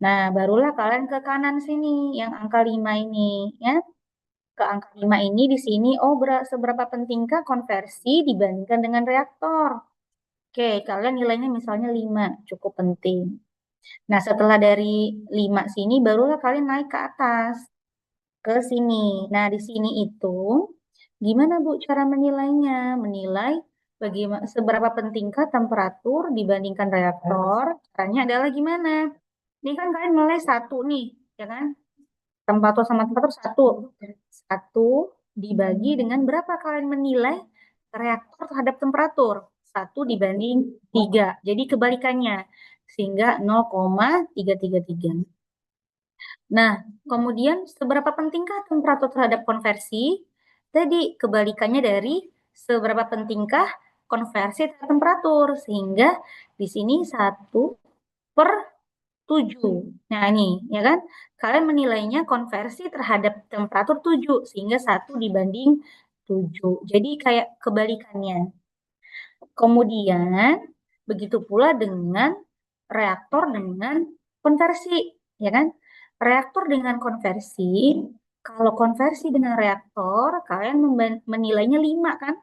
Nah, barulah kalian ke kanan sini yang angka 5 ini ya. Ke angka 5 ini di sini oh seberapa pentingkah konversi dibandingkan dengan reaktor. Oke, kalian nilainya misalnya 5, cukup penting. Nah, setelah dari 5 sini barulah kalian naik ke atas ke sini. Nah, di sini itu gimana Bu cara menilainya? Menilai bagaimana seberapa pentingkah temperatur dibandingkan reaktor? Caranya adalah gimana? Ini kan kalian mulai satu nih, ya kan? Temperatur sama temperatur satu. Satu dibagi dengan berapa kalian menilai reaktor terhadap temperatur? Satu dibanding 3. Jadi kebalikannya. Sehingga 0,333. Nah, kemudian seberapa pentingkah temperatur terhadap konversi? Tadi kebalikannya dari seberapa pentingkah konversi terhadap temperatur. Sehingga di sini 1/7. Nah, ini ya kan? Kalian menilainya konversi terhadap temperatur 7 sehingga 1/7. Jadi kayak kebalikannya. Kemudian begitu pula dengan reaktor dengan konversi, ya kan? Reaktor dengan konversi, kalau konversi dengan reaktor, kalian menilainya 5 kan?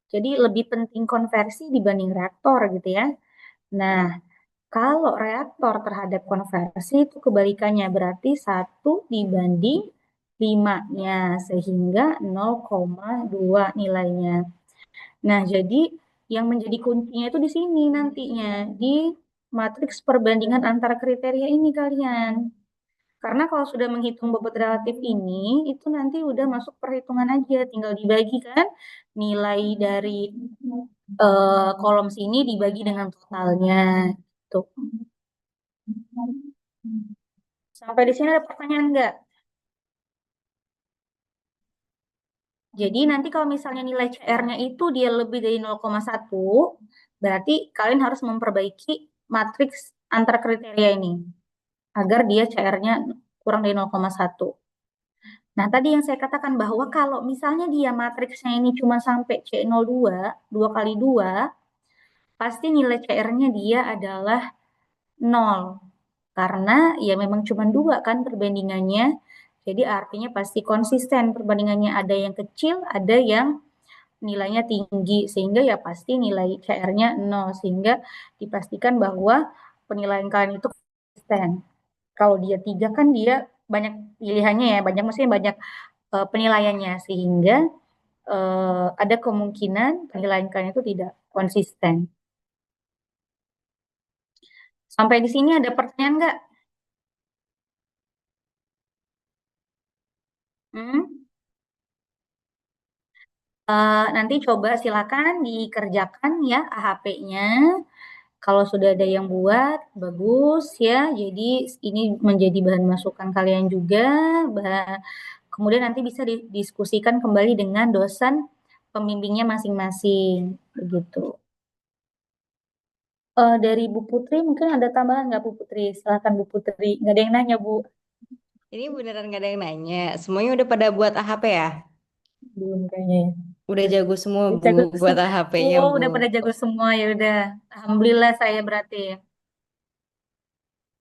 Jadi lebih penting konversi dibanding reaktor gitu ya. Nah, kalau reaktor terhadap konversi itu kebalikannya, berarti 1 dibanding 5-nya, sehingga 0,2 nilainya. Nah, jadi yang menjadi kuncinya itu di sini nantinya, di matriks perbandingan antara kriteria ini kalian. Karena kalau sudah menghitung bobot relatif ini, itu nanti udah masuk perhitungan aja, tinggal dibagi kan nilai dari kolom sini dibagi dengan totalnya. Tuh. Sampai di sini ada pertanyaan nggak? Jadi nanti kalau misalnya nilai CR-nya itu dia lebih dari 0,1, berarti kalian harus memperbaiki matriks antar kriteria ini agar dia CR-nya kurang dari 0,1. Nah, tadi yang saya katakan bahwa kalau misalnya dia matriksnya ini cuma sampai C02, 2 kali 2, pasti nilai CR-nya dia adalah 0. Karena ya memang cuma 2 kan perbandingannya. Jadi artinya pasti konsisten perbandingannya, ada yang kecil, ada yang nilainya tinggi, sehingga ya pasti nilai CR-nya 0, sehingga dipastikan bahwa penilaian kalian itu konsisten. Kalau dia 3 kan dia banyak pilihannya ya, banyak maksudnya banyak penilaiannya, sehingga ada kemungkinan penilaian kalian itu tidak konsisten. Sampai di sini ada pertanyaan nggak? Hmm? Nanti coba silakan dikerjakan ya AHP-nya. Kalau sudah ada yang buat, bagus ya. Jadi ini menjadi bahan masukan kalian juga. Kemudian nanti bisa didiskusikan kembali dengan dosen pembimbingnya masing-masing. Begitu. Dari Bu Putri mungkin ada tambahan nggak Bu Putri? Silakan Bu Putri. Nggak ada yang nanya Bu. Ini beneran gak ada yang nanya. Semuanya udah pada buat AHP ya? Belum kayaknya ya. Udah jago semua Udah Bu jago buat AHP-nya Oh, Bu. udah pada jago semua ya udah. Alhamdulillah saya berarti.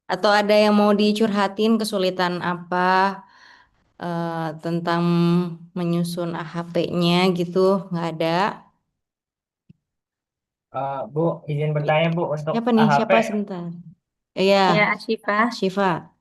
Atau ada yang mau dicurhatin kesulitan apa tentang menyusun AHP-nya gitu? Nggak ada. Bu, izin bertanya Bu untuk Siapa nih? AHP. Siapa sebentar? Iya, Ya, Asyifa. Syifa.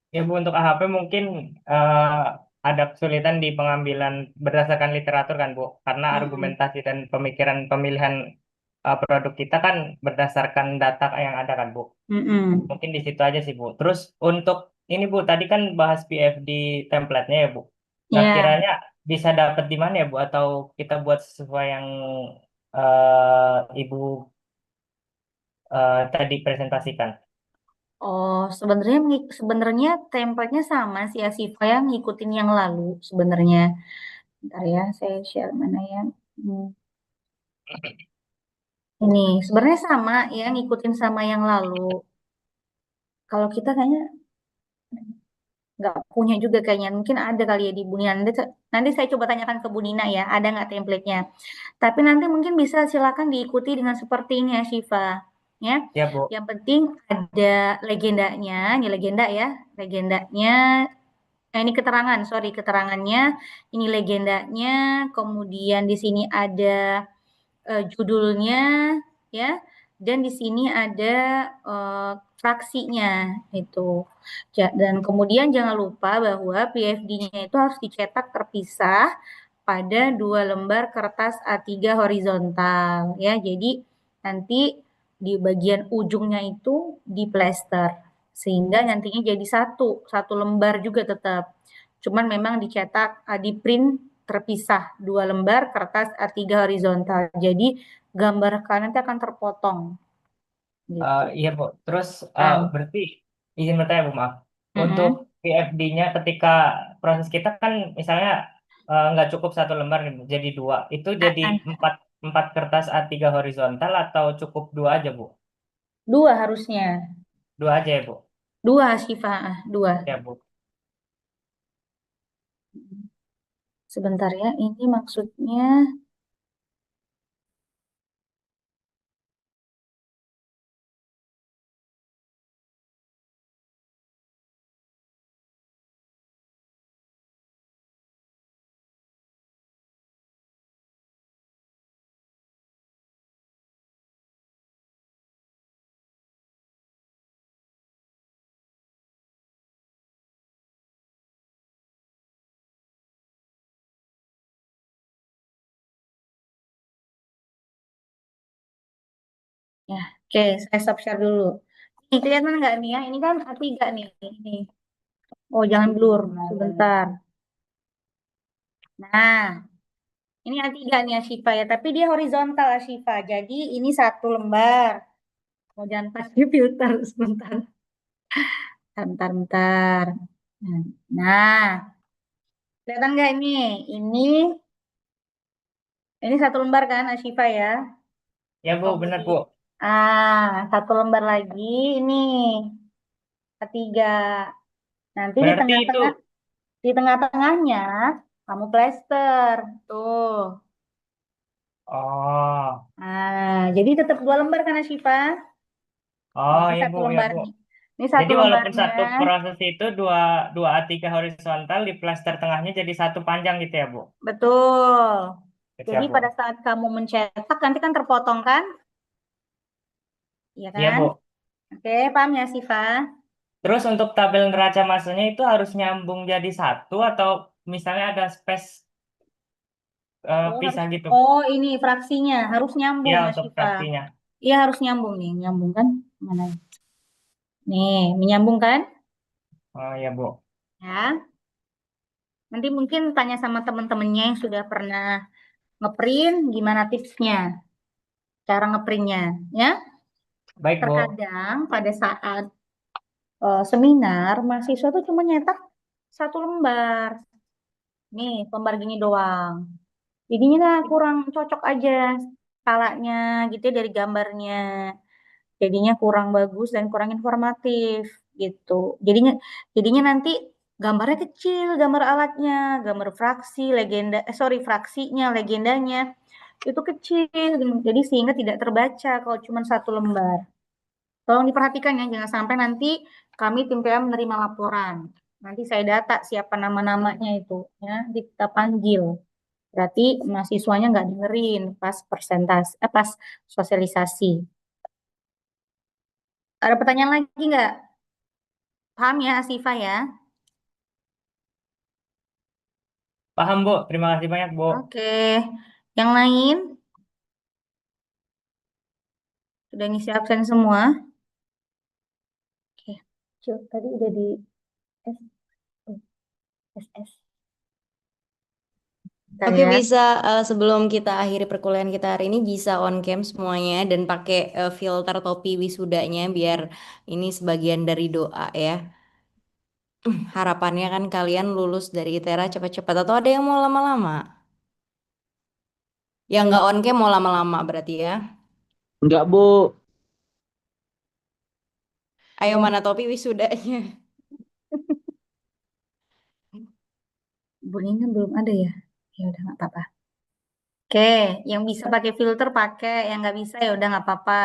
Ya Bu, untuk AHP mungkin eh, ada kesulitan di pengambilan berdasarkan literatur kan Bu, karena Mm-mm. argumentasi dan pemikiran pemilihan produk kita kan berdasarkan data yang ada kan Bu. Mm-mm. Mungkin di situ aja sih Bu. Terus untuk ini Bu, tadi kan bahas PFD template-nya ya Bu. Nah, Ya. kiranya bisa dapat di mana ya Bu? Atau kita buat sesuai yang Ibu tadi presentasikan? Oh, sebenarnya template-nya sama sih Asyifa yang ngikutin yang lalu sebenarnya. Bentar ya, saya share mana ya. Hmm. Ini sebenarnya sama ya, ngikutin sama yang lalu. Kalau kita kayaknya nggak punya juga kayaknya. Mungkin ada kali ya di Bu Nina. Nanti saya coba tanyakan ke Bu Nina ya, ada nggak template-nya. Tapi nanti mungkin bisa silakan diikuti dengan seperti ini ya, Syifa. Ya, Ya Bu. yang penting ada legendanya, ini legenda ya, legendanya. Ini keterangan, sorry, keterangannya. Ini legendanya. Kemudian di sini ada judulnya, ya. Dan di sini ada fraksinya itu. Dan kemudian jangan lupa bahwa PFD-nya itu harus dicetak terpisah pada 2 lembar kertas A3 horizontal ya. Jadi nanti di bagian ujungnya itu diplester sehingga nantinya jadi satu lembar juga tetap. Cuman memang dicetak di print terpisah 2 lembar kertas A3 horizontal. Jadi gambar kalian nanti akan terpotong gitu Iya Bu. Terus kan. berarti izin bertanya Bu, maaf. Untuk Mm-mm. PFD-nya ketika proses kita kan misalnya nggak cukup 1 lembar nih Bu, jadi 2. Itu jadi empat empat kertas A3 horizontal atau cukup 2 aja Bu? 2 harusnya. 2 aja ya Bu? 2 Syifa, 2. Ya Bu. Sebentar ya, ini maksudnya Ya, oke, saya stop share dulu. Nih, kelihatan nggak nih ya? Ini kan A3 nih. Ini. Oh, jangan blur. Sebentar. Nah, ini A3 nih Ashifa ya. Tapi dia horizontal Ashifa. Jadi ini satu lembar. Oh, jangan pakai filter. Sebentar. Bentar, bentar. Nah, kelihatan nggak ini? Ini satu lembar kan Ashifa ya? Ya Bu, benar Bu. Satu lembar lagi ini ketiga. Nanti di Berarti itu, tengah-tengah, di tengah-tengahnya kamu plester. Tuh. oh, Jadi tetap dua lembar kan Ashifa? oh Ini ya satu Bu, ya lembar Bu. nih. Ini satu Jadi walaupun lembarnya. satu proses itu dua dua A3 horizontal di plaster tengahnya jadi satu panjang gitu ya Bu. Betul. Jadi Siap pada Bu. saat kamu mencetak nanti kan terpotong kan? Iya Iya kan? Bu. Oke, paham ya Siva? Terus untuk tabel neraca masanya itu harus nyambung jadi satu atau misalnya ada space Oh, harus. pisah gitu. Oh, ini fraksinya harus nyambung, Iya Mas untuk Syifa. fraksinya. Iya, harus nyambung nih. Nyambung kan? Mana? Nih, menyambung kan? Oh ya Bu. Ya. Nanti mungkin tanya sama teman-temannya yang sudah pernah ngeprint, gimana tipsnya, cara ngeprintnya, ya. Baik Bu. Terkadang pada saat seminar, mahasiswa tuh cuma nyetak satu lembar. Nih, lembar gini doang. Jadinya nah, kurang cocok aja skalanya gitu ya dari gambarnya. Jadinya kurang bagus dan kurang informatif gitu. Jadinya nanti gambarnya kecil, gambar alatnya, gambar fraksi, fraksinya, legendanya itu kecil. Jadi sehingga tidak terbaca kalau cuma satu lembar. Tolong diperhatikan ya, jangan sampai nanti kami tim PA menerima laporan. Nanti saya data siapa nama-namanya itu, ya, kita panggil. Berarti mahasiswanya nggak dengerin pas pas sosialisasi. Ada pertanyaan lagi nggak? Paham ya, Asifa ya? Paham Bu. Terima kasih banyak Bu. Oke. Yang lain? Sudah ngisi absen semua? Oke. Cuk, tadi udah di S, SS. Bentar Oke, ya. bisa sebelum kita akhiri perkuliahan kita hari ini bisa on cam semuanya dan pakai filter topi wisudanya biar ini sebagian dari doa ya. Harapannya kan kalian lulus dari ITERA cepat-cepat atau ada yang mau lama-lama? Yang nggak on cam mau lama-lama berarti ya. Enggak, Bu. Ayo Ya, mana topi wisudanya? bunyinya belum ada ya? Ya udah nggak apa-apa. Oke, yang bisa pakai filter pakai, yang nggak bisa ya udah nggak apa-apa.